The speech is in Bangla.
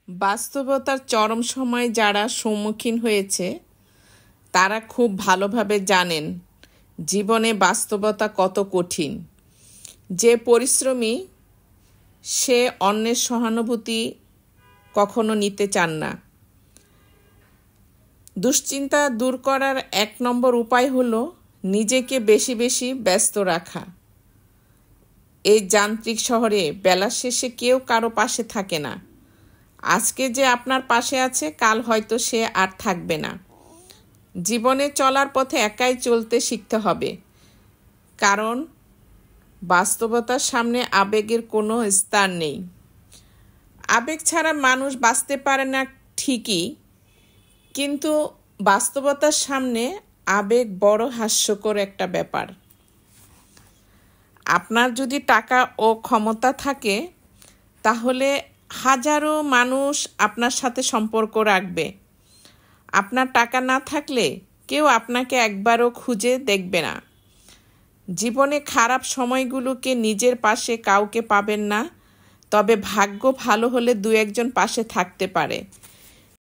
বাস্তবতার চরম সময়ে যারা সম্মুখীন হয়েছে তারা খুব ভালোভাবে জানেন জীবনে বাস্তবতা কত কঠিন। যে পরিশ্রমী সে অন্যের সহানুভূতি কখনো নিতে চান না। দুশ্চিন্তা দূর করার 1 নম্বর উপায় হলো নিজেকে বেশি বেশি ব্যস্ত রাখা। এই যান্ত্রিক শহরে বেলা শেষে কেউ কারো পাশে থাকে না। আজকে যে আপনার পাশে আছে কাল হয়তো সে আর থাকবে না। জীবনে চলার পথে একাই চলতে শিখতে হবে, কারণ বাস্তবতার সামনে আবেগের কোনো স্থান নেই। আবেগ ছাড়া মানুষ বাঁচতে পারে না ঠিকই, কিন্তু বাস্তবতার সামনে আবেগ বড় হাস্যকর একটা ব্যাপার। আপনার যদি টাকা ও ক্ষমতা থাকে তাহলে হাজারো মানুষ আপনার সাথে সম্পর্ক রাখবে। আপনার টাকা না থাকলে কেউ আপনাকে একবারও খুঁজে দেখবে না। জীবনে খারাপ সময়গুলোকে নিজের পাশে কাউকে পাবেন না, তবে ভাগ্য ভালো হলে 2-1 জন পাশে থাকতে পারে।